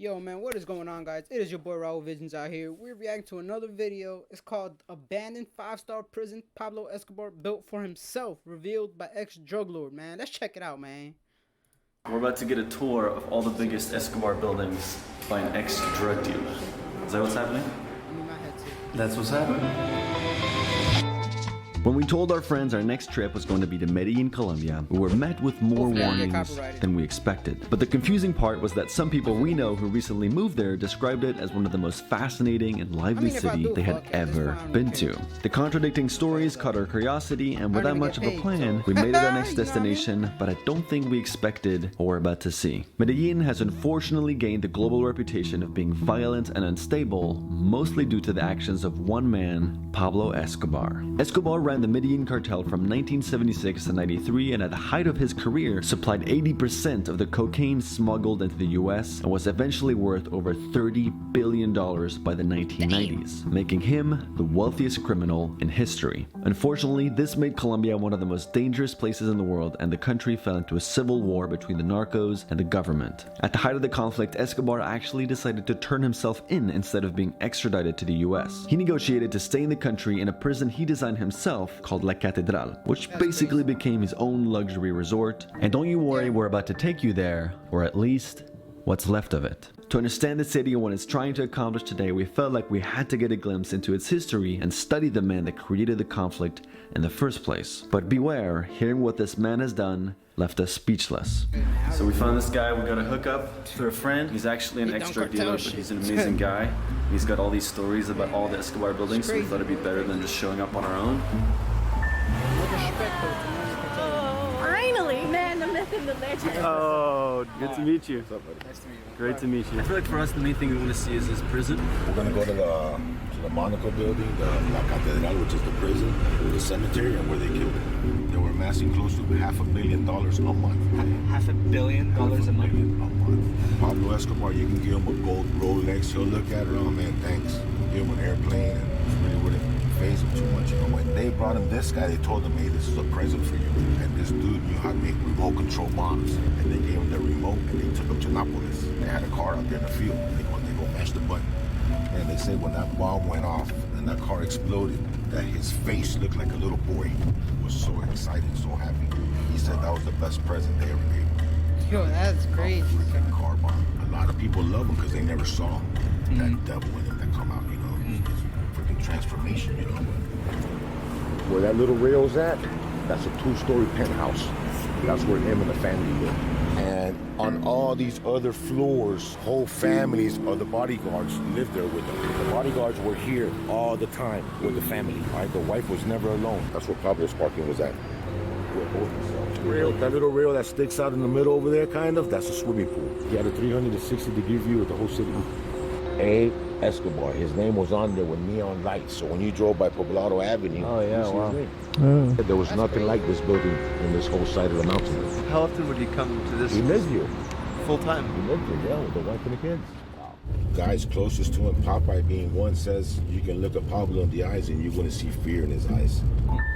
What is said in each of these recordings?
Yo man, what is going on guys? It is your boy RaulVisionz out here. We're reacting to another video. It's called Abandoned 5-Star Prison Pablo Escobar Built for Himself, revealed by ex-drug lord, man. Let's check it out, man. We're about to get a tour of all the biggest Escobar buildings by an ex-drug dealer. Is that what's happening? I mean, my head too. That's what's happening. When we told our friends our next trip was going to be to Medellin, Colombia, we were met with more warnings than we expected. But the confusing part was that some people we know who recently moved there described it as one of the most fascinating and lively city they had ever been to. The contradicting stories caught our curiosity, and without much of a plan, we made it our next destination, but I don't think we expected what we're about to see. Medellin has unfortunately gained the global reputation of being violent and unstable, mostly due to the actions of one man, Pablo Escobar. Escobar ran the Medellin cartel from 1976 to 93, and at the height of his career supplied 80% of the cocaine smuggled into the US and was eventually worth over $30 billion by the 1990s, making him the wealthiest criminal in history. Unfortunately, this made Colombia one of the most dangerous places in the world, and the country fell into a civil war between the narcos and the government. At the height of the conflict, Escobar actually decided to turn himself in instead of being extradited to the US. He negotiated to stay in the country in a prison he designed himself called La Catedral, which basically became his own luxury resort. And don't you worry, we're about to take you there, or at least what's left of it. To understand the city and what it's trying to accomplish today, we felt like we had to get a glimpse into its history and study the man that created the conflict in the first place. But beware, hearing what this man has done left us speechless. So we found this guy, we got a hookup through a friend. He's actually an ex-drug dealer, but he's an amazing guy. He's got all these stories about all the Escobar buildings, so we thought it'd be better than just showing up on our own. Finally, man, the myth and the legend. Oh, good to meet you. What's up, buddy? Nice to meet you. Great to meet you. I feel like for us, the main thing we want to see is this prison. We're gonna go to the Monaco building, the La Catedral, which is the prison, the cemetery, and where they killed him. They were amassing close to $500 million a month. $500 million a month. Pablo Escobar, you can give him a gold Rolex. He'll look at it, oh man, thanks. Give him an airplane, and really wouldn't phase him too much. You know, when they brought him this guy, they told him, hey, this is a present for you. And this dude knew how to make remote control bombs. And they gave him the remote, and they took him to Nápoles. They had a car out there in the field. They go mash the button. And they said when that bomb went off and that car exploded, that his face looked like a little boy. He was so excited, so happy. He said that was the best present they ever gave him. Yo, that's crazy. Freaking car bomb. A lot of people love him because they never saw that devil in him that come out, you know. His freaking transformation, you know. Where that little rail's at, that's a 2-story penthouse. That's where him and the family live. And on all these other floors, whole families of the bodyguards lived there with them. The bodyguards were here all the time with the family. Right? The wife was never alone. That's where Pablo's parking was at. That little rail that sticks out in the middle over there, kind of, that's a swimming pool. He had a 360-degree view of the whole city. A. Escobar. His name was on there with neon lights. So when you drove by Poblado Avenue, Oh yeah, wow. there was nothing like this building in this whole side of the mountain. How often would he come to this? He lived here. Full time. He lived here, yeah, with the wife and the kids. Guys closest to him, Popeye being one, says you can look at Pablo in the eyes and you're going to see fear in his eyes.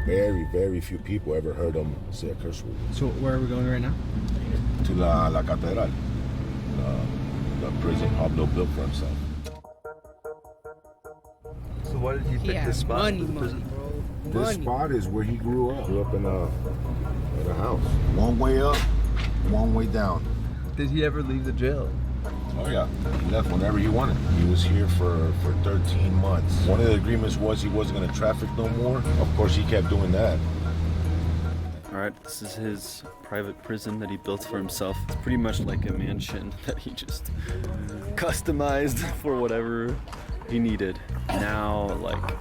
Very, very few people ever heard him say a curse word. So where are we going right now? To La Catedral, the prison Pablo built for himself. So why did he He pick had this spot money, for the prison? bro. This Money. spot is where he grew up. Grew up in a house. One way up, one way down. Did he ever leave the jail? Oh yeah, he left whenever he wanted. He was here for 13 months. One of the agreements was he wasn't going to traffic no more. Of course, he kept doing that. Alright, this is his private prison that he built for himself. It's pretty much like a mansion that he just customized for whatever he needed. Now, like,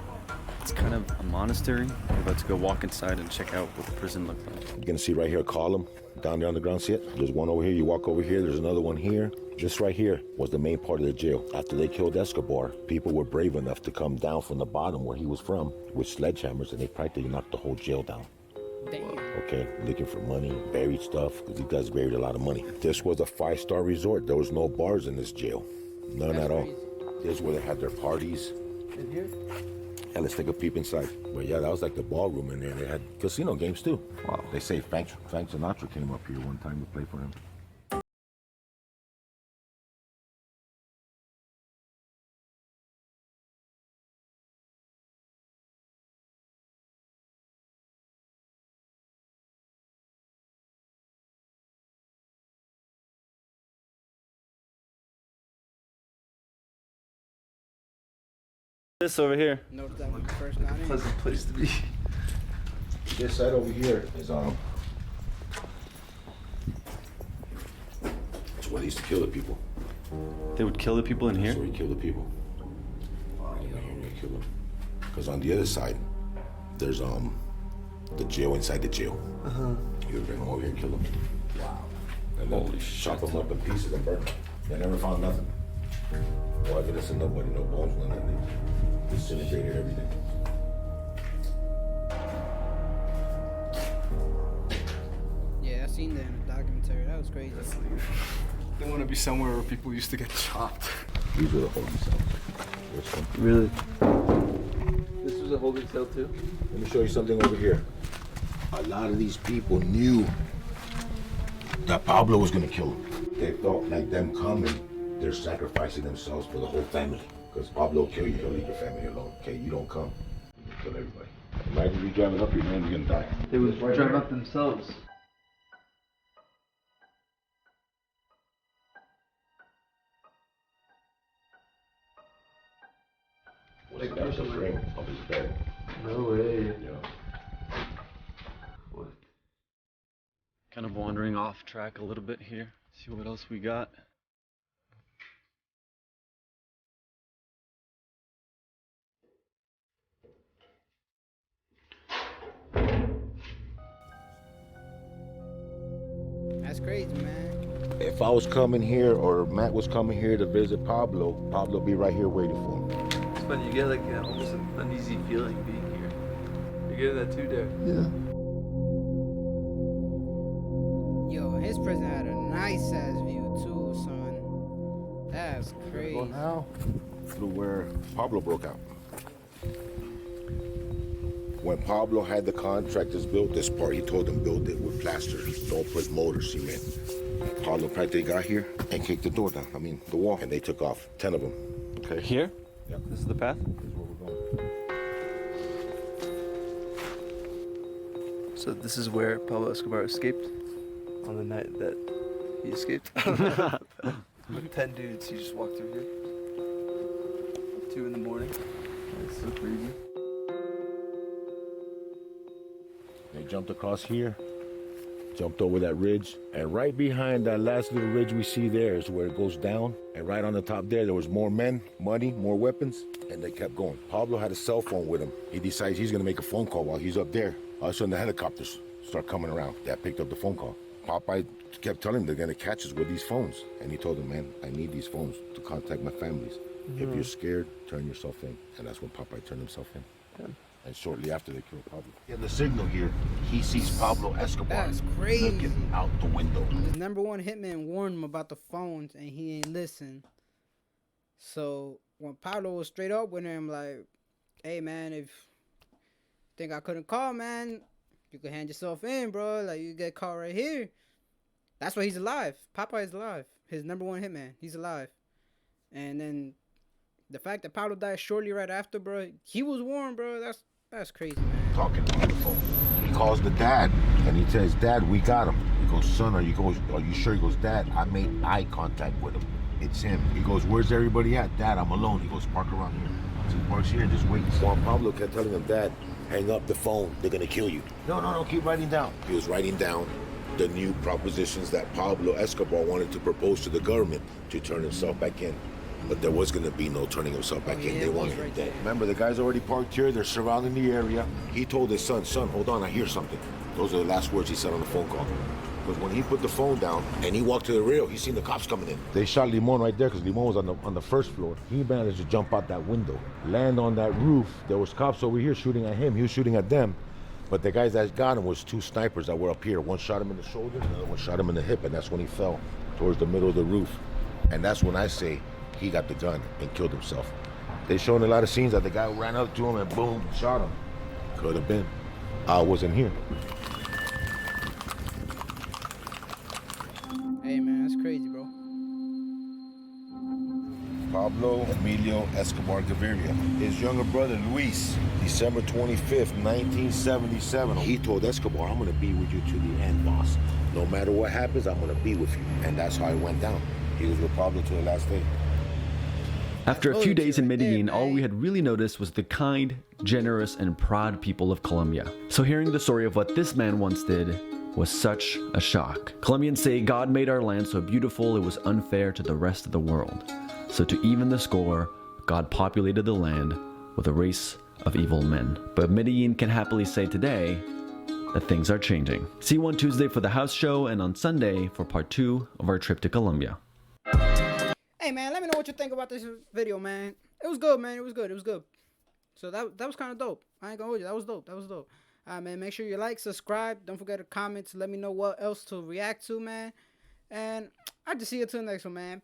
it's kind of a monastery. We're about to go walk inside and check out what the prison looked like. You're going to see right here a column down there on the ground. See it? There's one over here. You walk over here. There's another one here. This right here was the main part of the jail. After they killed Escobar, people were brave enough to come down from the bottom where he was from with sledgehammers, and they practically knocked the whole jail down. Damn. Okay, looking for money, buried stuff, because these guys buried a lot of money. This was a 5-star resort. There was no bars in this jail. None at all. This is where they had their parties. In here? Yeah, let's take a peep inside. But yeah, that was like the ballroom in there. They had casino games too. Wow. They say Frank Sinatra came up here one time to play for him. This over here. Notice that when you first got in. Pleasant place to be. This side over here is it's where they used to kill the people. They would kill the people in here? That's where you kill the people. Kill them. Because on the other side, there's the jail inside the jail. You would bring them over here and kill them. Wow. And then chop them up in pieces and burn them. They never found nothing. No evidence of nobody, no bones, nothing. They disintegrated everything. Yeah, I seen that in the documentary. That was crazy. They want to be somewhere where people used to get chopped. These were the holding cells. This one. Really? This was a holding cell too? Let me show you something over here. A lot of these people knew that Pablo was gonna kill them. They felt like them coming, they're sacrificing themselves for the whole family. Because Pablo will kill you, he'll leave your family alone. Okay, you don't come, you kill everybody. Imagine you driving up here, man, you're gonna die. They would drive up themselves. Like that's the frame of his bed. No way. Yeah. What? Kind of wandering off track a little bit here. See what else we got. That's crazy, man. If I was coming here or Matt was coming here to visit Pablo, Pablo would be right here waiting for him. It's funny, you get like almost an uneasy feeling being here. You're getting that too, Derek? Yeah. Yo, his prison had a nice ass view too, son. That's crazy. Well, now, through where Pablo broke out. When Pablo had the contractors build this part, he told them build it with plaster. Don't put mortar cement. Pablo practically got here and kicked the door down. I mean, the wall, and they took off. 10 of them. Okay. Here? Yep. This is the path? This is where we're going. So this is where Pablo Escobar escaped on the night that he escaped. With 10 dudes, he just walked through here. 2 in the morning. That's so crazy. They jumped across here, jumped over that ridge, and right behind that last little ridge we see there is where it goes down. And right on the top there was more men, money, more weapons, and they kept going. Pablo had a cell phone with him. He decides he's gonna make a phone call while he's up there. All of a sudden the helicopters start coming around. Dad picked up the phone call. Popeye kept telling him they're gonna catch us with these phones. And he told him, man, I need these phones to contact my families. If you're scared, turn yourself in. And that's when Popeye turned himself in. Yeah. And shortly after they killed Pablo. In the signal here, he sees Pablo Escobar That's crazy. looking out the window. His #1 hitman warned him about the phones, and he ain't listen. So when Pablo was straight up with him, like, "Hey man, if you think I couldn't call, man, you can hand yourself in, bro. Like you get caught right here." That's why he's alive. Popeye is alive. His #1 hitman, he's alive. And then the fact that Pablo died shortly right after, bro, he was warned, bro. That's crazy, man. Talking on the phone. He calls the dad and he says, "Dad, we got him." He goes, "Son, are you sure?" He goes, "Dad, I made eye contact with him. It's him." He goes, "Where's everybody at?" "Dad, I'm alone." He goes, "Park around here." So he parks here and just waits. Juan Pablo kept telling him, "Dad, hang up the phone. They're gonna kill you." No, keep writing down. He was writing down the new propositions that Pablo Escobar wanted to propose to the government to turn himself back in. But there was going to be no turning himself back in. They wanted him dead. Remember, the guy's already parked here. They're surrounding the area. He told his son, hold on, I hear something. Those are the last words he said on the phone call. Because when he put the phone down and he walked to the rail, he seen the cops coming in. They shot Limon right there because Limon was on the first floor. He managed to jump out that window, land on that roof. There was cops over here shooting at him. He was shooting at them. But the guys that got him was 2 snipers that were up here. One shot him in the shoulder, another one shot him in the hip, and that's when he fell towards the middle of the roof. And that's when I say he got the gun and killed himself. They showing a lot of scenes that the guy ran up to him and boom, shot him. Could have been. I wasn't here. Hey man, that's crazy, bro. Pablo Emilio Escobar Gaviria. His younger brother Luis, December 25th, 1977. He told Escobar, "I'm gonna be with you to the end, boss. No matter what happens, I'm gonna be with you." And that's how it went down. He was with Pablo to the last day. After a few days in Medellin, all we man. had really noticed was the kind, generous, and proud people of Colombia. So hearing the story of what this man once did was such a shock. Colombians say God made our land so beautiful it was unfair to the rest of the world. So to even the score, God populated the land with a race of evil men. But Medellin can happily say today that things are changing. See you on Tuesday for the house show and on Sunday for part 2 of our trip to Colombia. Hey man, let me know what you think about this video, man. It was good, man. It was good. It was good. So that was kind of dope. I ain't gonna hold you. That was dope. That was dope. All right, man. Make sure you like, subscribe. Don't forget to comment to let me know what else to react to, man. And I'll just see you till the next one, man.